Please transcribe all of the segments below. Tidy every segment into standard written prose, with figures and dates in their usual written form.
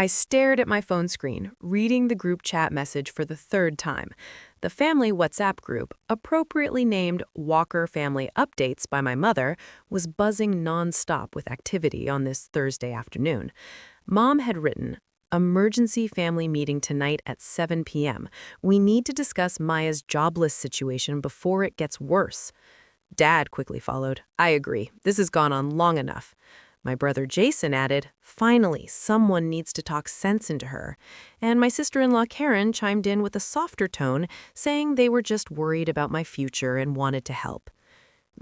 I stared at my phone screen, reading the group chat message for the third time. The family WhatsApp group, appropriately named Walker Family Updates by my mother, was buzzing nonstop with activity on this Thursday afternoon. Mom had written, "Emergency family meeting tonight at 7 p.m. We need to discuss Maya's jobless situation before it gets worse." Dad quickly followed, "I agree. This has gone on long enough." My brother Jason added, "Finally, someone needs to talk sense into her." And my sister-in-law Karen chimed in with a softer tone, saying they were just worried about my future and wanted to help.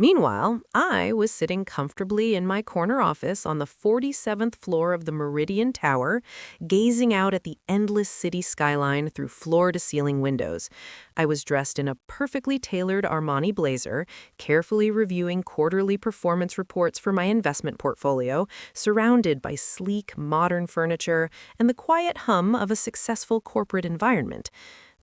Meanwhile, I was sitting comfortably in my corner office on the 47th floor of the Meridian Tower, gazing out at the endless city skyline through floor-to-ceiling windows. I was dressed in a perfectly tailored Armani blazer, carefully reviewing quarterly performance reports for my investment portfolio, surrounded by sleek, modern furniture and the quiet hum of a successful corporate environment.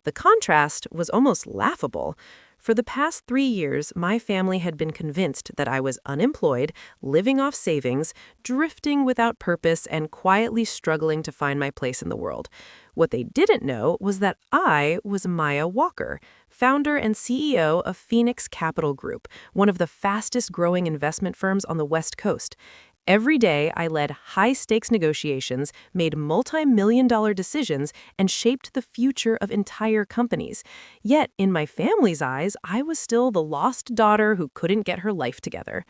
The contrast was almost laughable. For the past 3 years, my family had been convinced that I was unemployed, living off savings, drifting without purpose, and quietly struggling to find my place in the world. What they didn't know was that I was Maya Walker, founder and CEO of Phoenix Capital Group, one of the fastest-growing investment firms on the West Coast. Every day, I led high-stakes negotiations, made multi-million-dollar decisions, and shaped the future of entire companies. Yet, in my family's eyes, I was still the lost daughter who couldn't get her life together.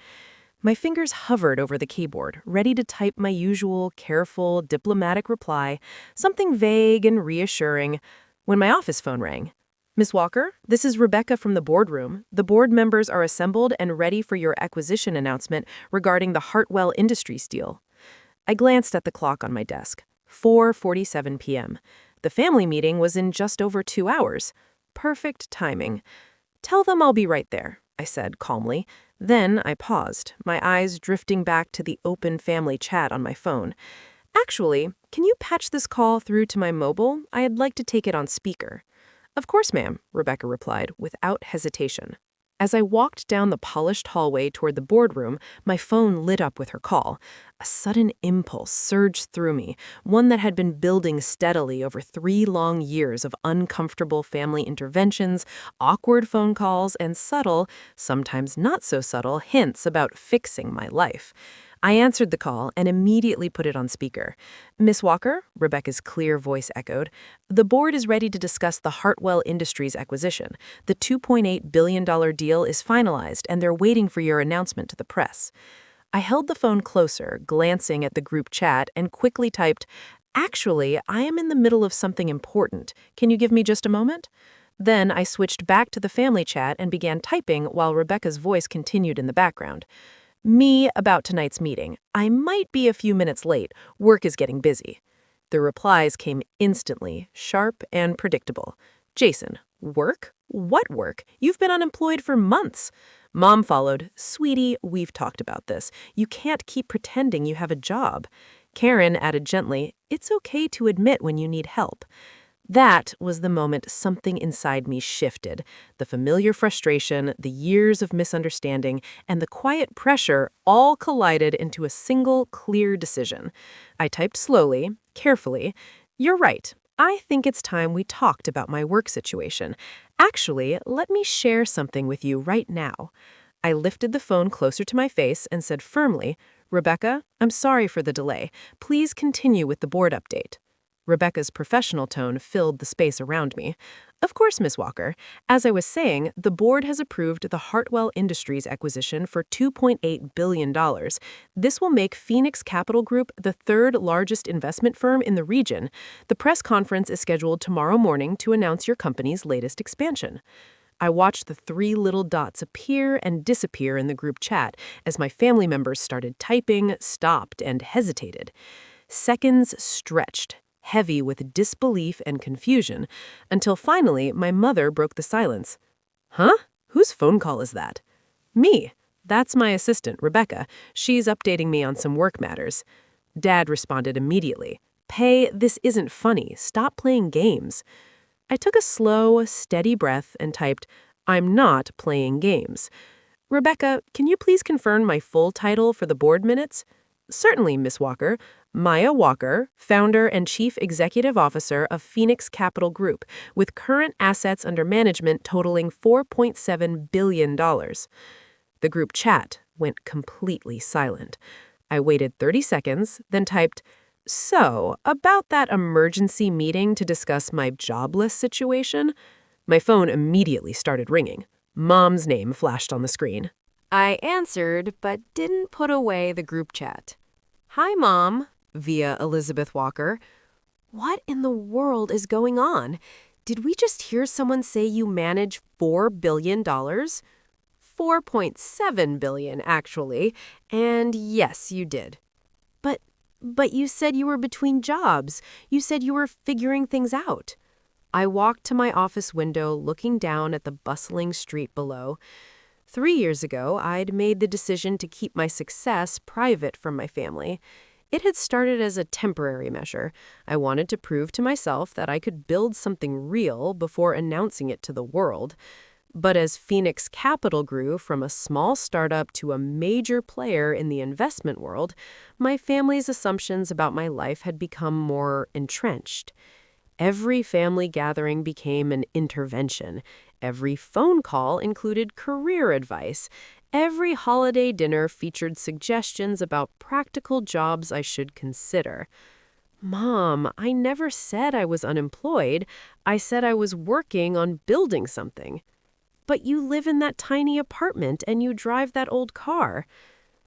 My fingers hovered over the keyboard, ready to type my usual, careful, diplomatic reply, something vague and reassuring, when my office phone rang. "Miss Walker, this is Rebecca from the boardroom. The board members are assembled and ready for your acquisition announcement regarding the Hartwell Industries deal." I glanced at the clock on my desk. 4:47 p.m. The family meeting was in just over 2 hours. Perfect timing. "Tell them I'll be right there," I said calmly. Then I paused, my eyes drifting back to the open family chat on my phone. "Actually, can you patch this call through to my mobile? I'd like to take it on speaker." "Of course, ma'am," Rebecca replied, without hesitation. As I walked down the polished hallway toward the boardroom, my phone lit up with her call. A sudden impulse surged through me, one that had been building steadily over 3 long years of uncomfortable family interventions, awkward phone calls, and subtle, sometimes not so subtle, hints about fixing my life. I answered the call and immediately put it on speaker. "Miss Walker," Rebecca's clear voice echoed, "the board is ready to discuss the Hartwell Industries acquisition. The $2.8 billion deal is finalized, and they're waiting for your announcement to the press." I held the phone closer, glancing at the group chat, and quickly typed, "Actually, I am in the middle of something important. Can you give me just a moment?" Then I switched back to the family chat and began typing while Rebecca's voice continued in the background. "Me about tonight's meeting. I might be a few minutes late. Work is getting busy." The replies came instantly, sharp and predictable. "Jason, work? What work? You've been unemployed for months." Mom followed, "Sweetie, we've talked about this. You can't keep pretending you have a job." Karen added gently, "It's okay to admit when you need help." That was the moment something inside me shifted. The familiar frustration, the years of misunderstanding, and the quiet pressure all collided into a single, clear decision. I typed slowly, carefully, "You're right. I think it's time we talked about my work situation. Actually, let me share something with you right now." I lifted the phone closer to my face and said firmly, "Rebecca, I'm sorry for the delay. Please continue with the board update." Rebecca's professional tone filled the space around me. "Of course, Miss Walker. As I was saying, the board has approved the Hartwell Industries acquisition for $2.8 billion. This will make Phoenix Capital Group the third largest investment firm in the region. The press conference is scheduled tomorrow morning to announce your company's latest expansion." I watched the 3 little dots appear and disappear in the group chat as my family members started typing, stopped, and hesitated. Seconds stretched, heavy with disbelief and confusion, until finally my mother broke the silence. "Huh? Whose phone call is that?" "Me. That's my assistant, Rebecca. She's updating me on some work matters." Dad responded immediately. "Pay, this isn't funny. Stop playing games." I took a slow, steady breath and typed, "I'm not playing games." "Rebecca, can you please confirm my full title for the board minutes?" "Certainly, Miss Walker. Maya Walker, founder and chief executive officer of Phoenix Capital Group, with current assets under management totaling $4.7 billion. The group chat went completely silent. I waited 30 seconds, then typed, "So, about that emergency meeting to discuss my jobless situation?" My phone immediately started ringing. Mom's name flashed on the screen. I answered, but didn't put away the group chat. "Hi, Mom," via Elizabeth Walker. "What in the world is going on? Did we just hear someone say you manage $4 billion? $4.7 billion, actually. And yes, you did. But you said you were between jobs. You said you were figuring things out." I walked to my office window, looking down at the bustling street below. 3 years ago, I'd made the decision to keep my success private from my family. It had started as a temporary measure. I wanted to prove to myself that I could build something real before announcing it to the world. But as Phoenix Capital grew from a small startup to a major player in the investment world, my family's assumptions about my life had become more entrenched. Every family gathering became an intervention. Every phone call included career advice. Every holiday dinner featured suggestions about practical jobs I should consider. "Mom, I never said I was unemployed. I said I was working on building something." "But you live in that tiny apartment and you drive that old car."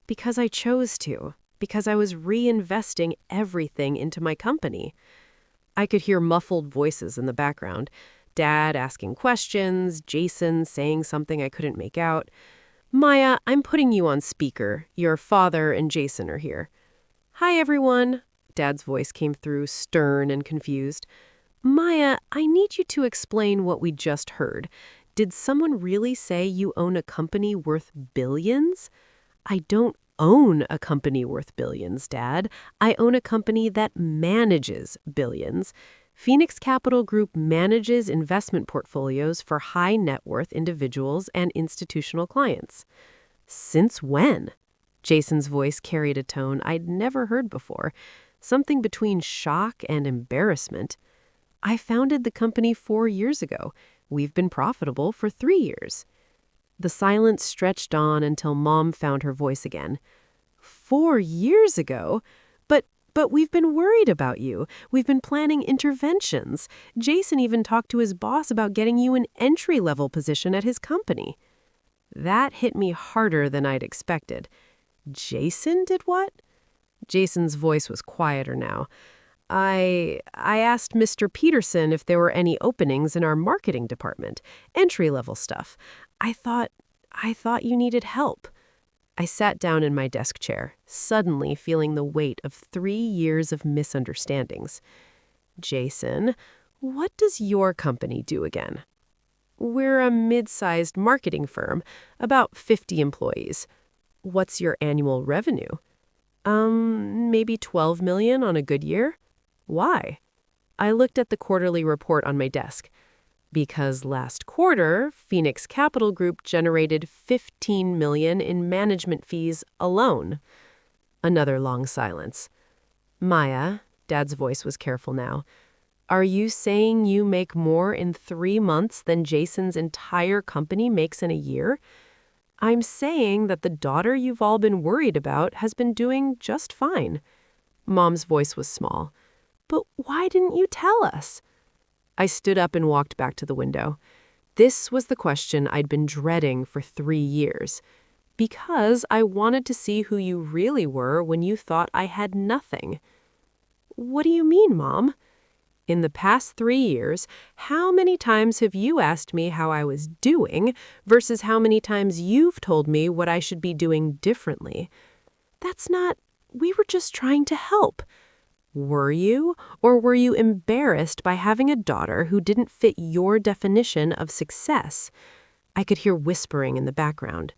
"Because I chose to. Because I was reinvesting everything into my company." I could hear muffled voices in the background. Dad asking questions, Jason saying something I couldn't make out. "Maya, I'm putting you on speaker. Your father and Jason are here." "Hi, everyone." Dad's voice came through, stern and confused. "Maya, I need you to explain what we just heard. Did someone really say you own a company worth billions?" "I don't own a company worth billions, Dad. I own a company that manages billions. Phoenix Capital Group manages investment portfolios for high net worth individuals and institutional clients." "Since when?" Jason's voice carried a tone I'd never heard before, something between shock and embarrassment. "I founded the company 4 years ago. We've been profitable for 3 years." The silence stretched on until Mom found her voice again. "4 years ago? But we've been worried about you. We've been planning interventions. Jason even talked to his boss about getting you an entry-level position at his company." That hit me harder than I'd expected. "Jason did what?" Jason's voice was quieter now. I asked Mr. Peterson if there were any openings in our marketing department, entry-level stuff. I thought you needed help." I sat down in my desk chair, suddenly feeling the weight of 3 years of misunderstandings. "Jason, what does your company do again?" "We're a mid-sized marketing firm, about 50 employees." "What's your annual revenue?" Maybe 12 million on a good year." "Why?" I looked at the quarterly report on my desk. "Because last quarter, Phoenix Capital Group generated 15 million in management fees alone." Another long silence. "Maya," Dad's voice was careful now, "are you saying you make more in 3 months than Jason's entire company makes in a year?" "I'm saying that the daughter you've all been worried about has been doing just fine." Mom's voice was small. "But why didn't you tell us?" I stood up and walked back to the window. This was the question I'd been dreading for 3 years. "Because I wanted to see who you really were when you thought I had nothing." "What do you mean, Mom?" "In the past 3 years, how many times have you asked me how I was doing versus how many times you've told me what I should be doing differently?" "That's not... We were just trying to help." "Were you? Or were you embarrassed by having a daughter who didn't fit your definition of success?" I could hear whispering in the background.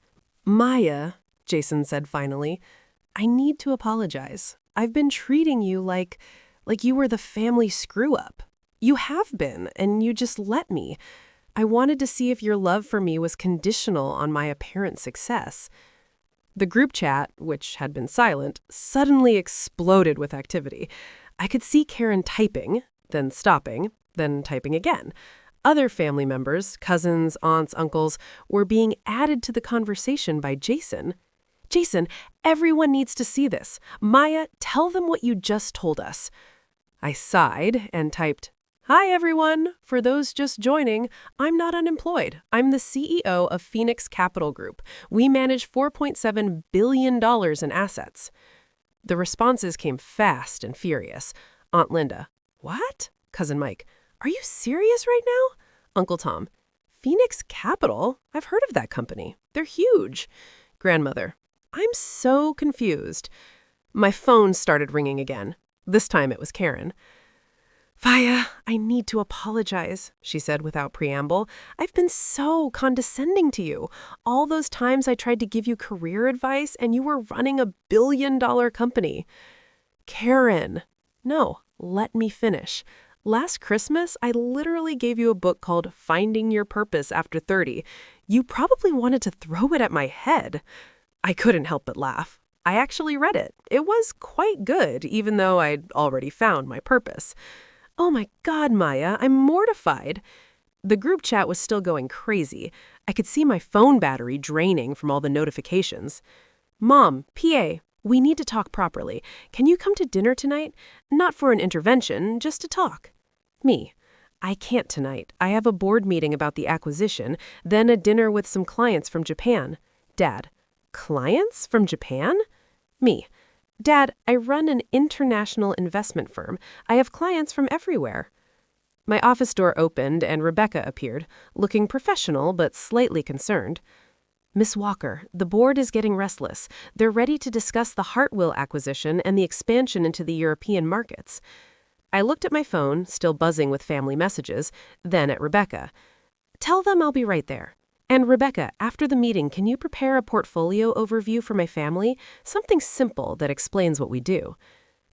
"Maya," Jason said finally, "I need to apologize. I've been treating you like you were the family screw-up. You have been, and you just let me. I wanted to see if your love for me was conditional on my apparent success." The group chat, which had been silent, suddenly exploded with activity. I could see Karen typing, then stopping, then typing again. Other family members, cousins, aunts, uncles, were being added to the conversation by Jason. Jason, everyone needs to see this. Maya, tell them what you just told us. I sighed and typed, "Hi, everyone. For those just joining, I'm not unemployed. I'm the CEO of Phoenix Capital Group. We manage $4.7 billion in assets." The responses came fast and furious. Aunt Linda, "What?" Cousin Mike, "Are you serious right now?" Uncle Tom, "Phoenix Capital? I've heard of that company. They're huge." Grandmother, "I'm so confused." My phone started ringing again. This time it was Karen. "Faya, I need to apologize," she said without preamble. "I've been so condescending to you. All those times I tried to give you career advice and you were running a billion-dollar company." Karen, no, let me finish. Last Christmas, I literally gave you a book called Finding Your Purpose After 30. You probably wanted to throw it at my head. I couldn't help but laugh. I actually read it. It was quite good, even though I'd already found my purpose. "Oh my God, Maya, I'm mortified." The group chat was still going crazy. I could see my phone battery draining from all the notifications. "Mom, PA, we need to talk properly. Can you come to dinner tonight? Not for an intervention, just to talk." Me, "I can't tonight. I have a board meeting about the acquisition, then a dinner with some clients from Japan." Dad, "Clients from Japan?" Me, "Dad, I run an international investment firm. I have clients from everywhere." My office door opened and Rebecca appeared, looking professional but slightly concerned. "Miss Walker, the board is getting restless. They're ready to discuss the Hartwell acquisition and the expansion into the European markets." I looked at my phone, still buzzing with family messages, then at Rebecca. "Tell them I'll be right there. And Rebecca, after the meeting, can you prepare a portfolio overview for my family? Something simple that explains what we do."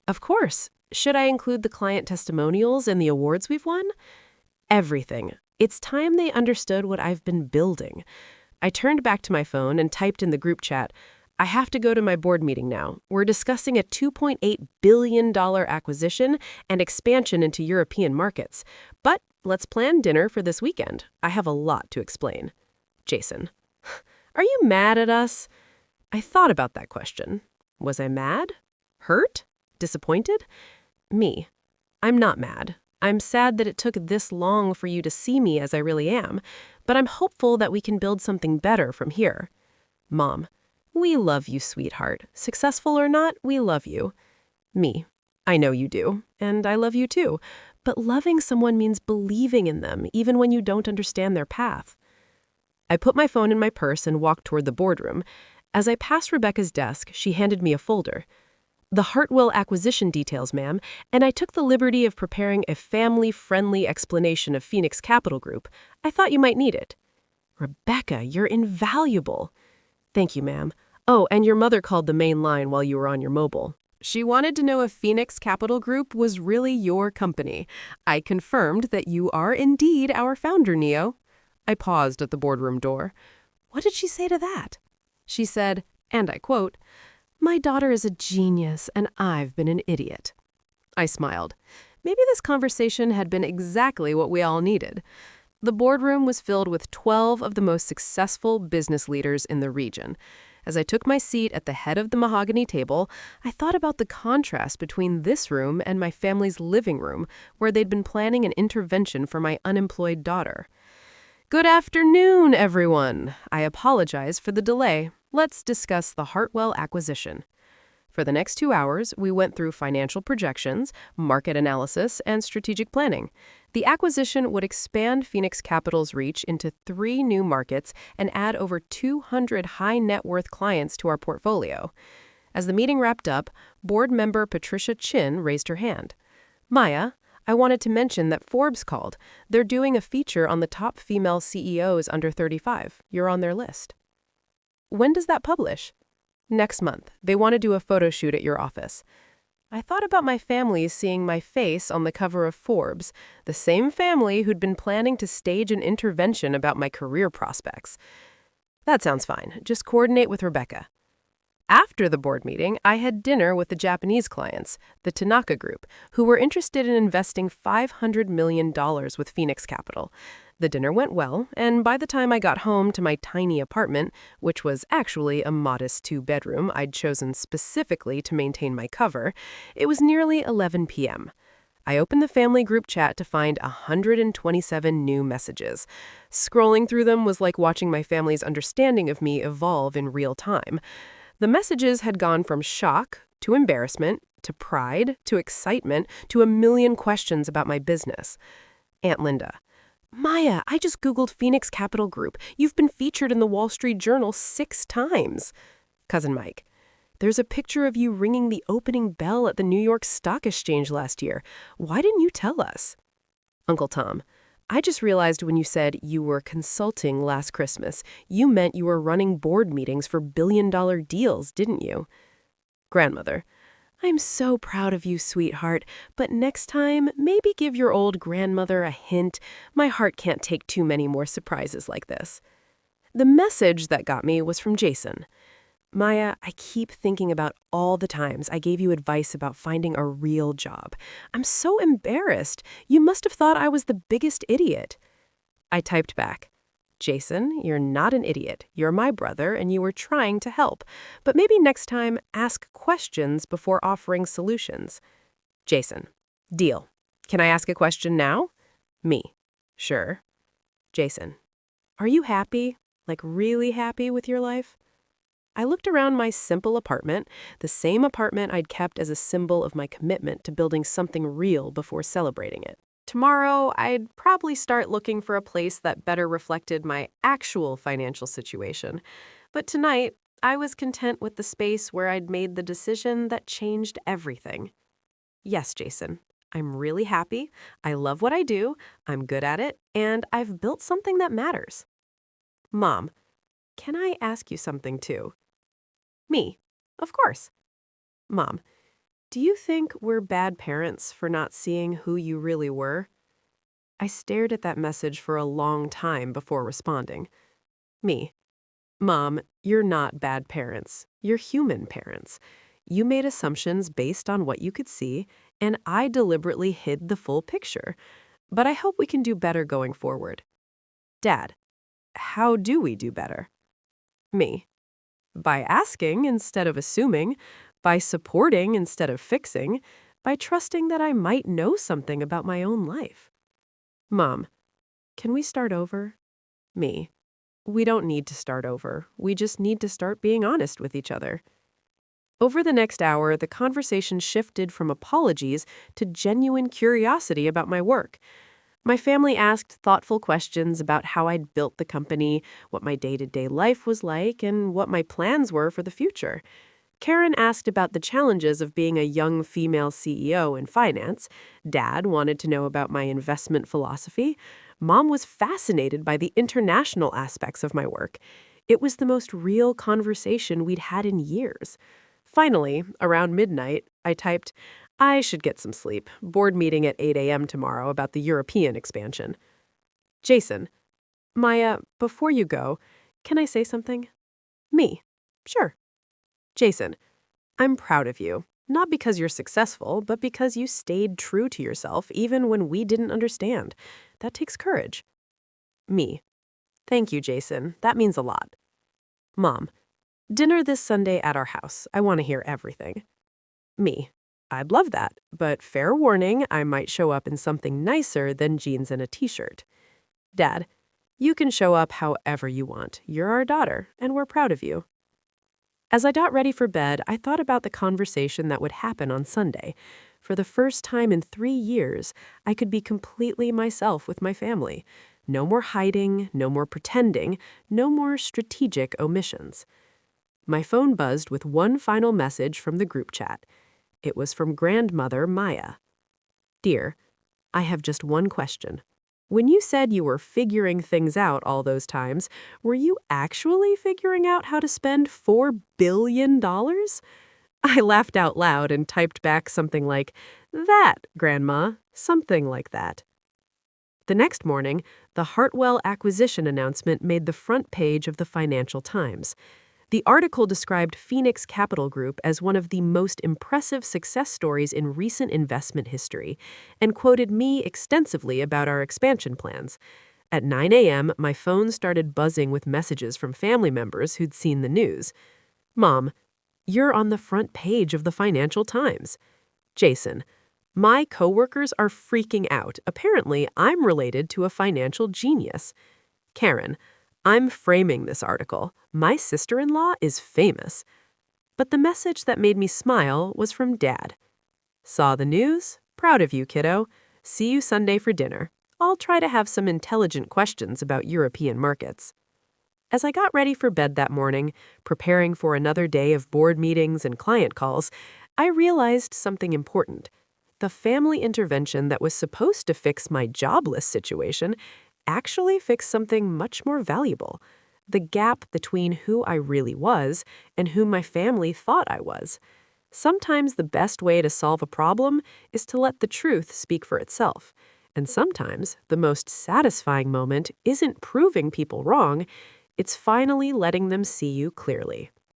"Of course. Should I include the client testimonials and the awards we've won?" "Everything. It's time they understood what I've been building." I turned back to my phone and typed in the group chat, "I have to go to my board meeting now. We're discussing a $2.8 billion acquisition and expansion into European markets. But let's plan dinner for this weekend. I have a lot to explain." Jason, "Are you mad at us?" I thought about that question. Was I mad? Hurt? Disappointed? Me, "I'm not mad. I'm sad that it took this long for you to see me as I really am, but I'm hopeful that we can build something better from here." Mom, "We love you, sweetheart. Successful or not, we love you." Me, "I know you do, and I love you too, but loving someone means believing in them even when you don't understand their path." I put my phone in my purse and walked toward the boardroom. As I passed Rebecca's desk, she handed me a folder. "The Hartwell acquisition details, ma'am, and I took the liberty of preparing a family-friendly explanation of Phoenix Capital Group. I thought you might need it." "Rebecca, you're invaluable." "Thank you, ma'am. Oh, and your mother called the main line while you were on your mobile. She wanted to know if Phoenix Capital Group was really your company. I confirmed that you are indeed our founder, Neo." I paused at the boardroom door. What did she say to that? She said, and I quote, "My daughter is a genius, and I've been an idiot." I smiled. Maybe this conversation had been exactly what we all needed. The boardroom was filled with 12 of the most successful business leaders in the region. As I took my seat at the head of the mahogany table, I thought about the contrast between this room and my family's living room, where they'd been planning an intervention for my unemployed daughter. "Good afternoon, everyone. I apologize for the delay. Let's discuss the Hartwell acquisition." For the next 2 hours, we went through financial projections, market analysis, and strategic planning. The acquisition would expand Phoenix Capital's reach into 3 new markets and add over 200 high-net-worth clients to our portfolio. As the meeting wrapped up, board member Patricia Chin raised her hand. "Maya, I wanted to mention that Forbes called. They're doing a feature on the top female CEOs under 35. You're on their list." "When does that publish?" "Next month. They want to do a photo shoot at your office." I thought about my family seeing my face on the cover of Forbes, the same family who'd been planning to stage an intervention about my career prospects. "That sounds fine. Just coordinate with Rebecca." After the board meeting, I had dinner with the Japanese clients, the Tanaka Group, who were interested in investing $500 million with Phoenix Capital. The dinner went well, and by the time I got home to my tiny apartment, which was actually a modest two-bedroom I'd chosen specifically to maintain my cover, it was nearly 11 p.m. I opened the family group chat to find 127 new messages. Scrolling through them was like watching my family's understanding of me evolve in real time. The messages had gone from shock to embarrassment to pride to excitement to a million questions about my business. Aunt Linda: Maya, I just Googled Phoenix Capital Group. You've been featured in the Wall Street Journal 6 times. Cousin Mike: There's a picture of you ringing the opening bell at the New York Stock Exchange last year. Why didn't you tell us? Uncle Tom: I just realized when you said you were consulting last Christmas, you meant you were running board meetings for billion-dollar deals, didn't you? Grandmother: I'm so proud of you, sweetheart, but next time, maybe give your old grandmother a hint. My heart can't take too many more surprises like this. The message that got me was from Jason. Maya, I keep thinking about all the times I gave you advice about finding a real job. I'm so embarrassed. You must have thought I was the biggest idiot. I typed back, Jason, you're not an idiot. You're my brother, and you were trying to help. But maybe next time, ask questions before offering solutions. Jason: Deal. Can I ask a question now? Me: Sure. Jason: Are you happy? Like really happy with your life? I looked around my simple apartment, the same apartment I'd kept as a symbol of my commitment to building something real before celebrating it. Tomorrow, I'd probably start looking for a place that better reflected my actual financial situation. But tonight, I was content with the space where I'd made the decision that changed everything. Yes, Jason, I'm really happy. I love what I do. I'm good at it. And I've built something that matters. Mom, can I ask you something too? Me, of course. Mom, do you think we're bad parents for not seeing who you really were? I stared at that message for a long time before responding. Me: Mom, you're not bad parents. You're human parents. You made assumptions based on what you could see, and I deliberately hid the full picture. But I hope we can do better going forward. Dad, how do we do better? Me: By asking instead of assuming, by supporting instead of fixing, by trusting that I might know something about my own life. Mom, can we start over? Me: We don't need to start over. We just need to start being honest with each other. Over the next hour, the conversation shifted from apologies to genuine curiosity about my work. My family asked thoughtful questions about how I'd built the company, what my day-to-day life was like, and what my plans were for the future. Karen asked about the challenges of being a young female CEO in finance. Dad wanted to know about my investment philosophy. Mom was fascinated by the international aspects of my work. It was the most real conversation we'd had in years. Finally, around midnight, I typed, I should get some sleep. Board meeting at 8 a.m. tomorrow about the European expansion. Jason: Maya, before you go, can I say something? Me: Sure. Jason: I'm proud of you. Not because you're successful, but because you stayed true to yourself even when we didn't understand. That takes courage. Me: Thank you, Jason. That means a lot. Mom: Dinner this Sunday at our house. I want to hear everything. Me: I'd love that, but fair warning, I might show up in something nicer than jeans and a t-shirt. Dad: You can show up however you want. You're our daughter, and we're proud of you. As I got ready for bed, I thought about the conversation that would happen on Sunday. For the first time in 3 years, I could be completely myself with my family. No more hiding, no more pretending, no more strategic omissions. My phone buzzed with one final message from the group chat. It was from grandmother Maya. Dear, I have just one question. When you said you were figuring things out all those times, were you actually figuring out how to spend $4 billion? I laughed out loud and typed back something like, That, Grandma, something like that. The next morning, the Hartwell acquisition announcement made the front page of the Financial Times. The article described Phoenix Capital Group as one of the most impressive success stories in recent investment history and quoted me extensively about our expansion plans. At 9 a.m., my phone started buzzing with messages from family members who'd seen the news. Mom, you're on the front page of the Financial Times. Jason, my coworkers are freaking out. Apparently, I'm related to a financial genius. Karen, I'm framing this article. My sister-in-law is famous. But the message that made me smile was from Dad. Saw the news? Proud of you, kiddo. See you Sunday for dinner. I'll try to have some intelligent questions about European markets. As I got ready for bed that morning, preparing for another day of board meetings and client calls, I realized something important. The family intervention that was supposed to fix my jobless situation actually fixed something much more valuable: the gap between who I really was and who my family thought I was. Sometimes the best way to solve a problem is to let the truth speak for itself. And sometimes the most satisfying moment isn't proving people wrong, it's finally letting them see you clearly.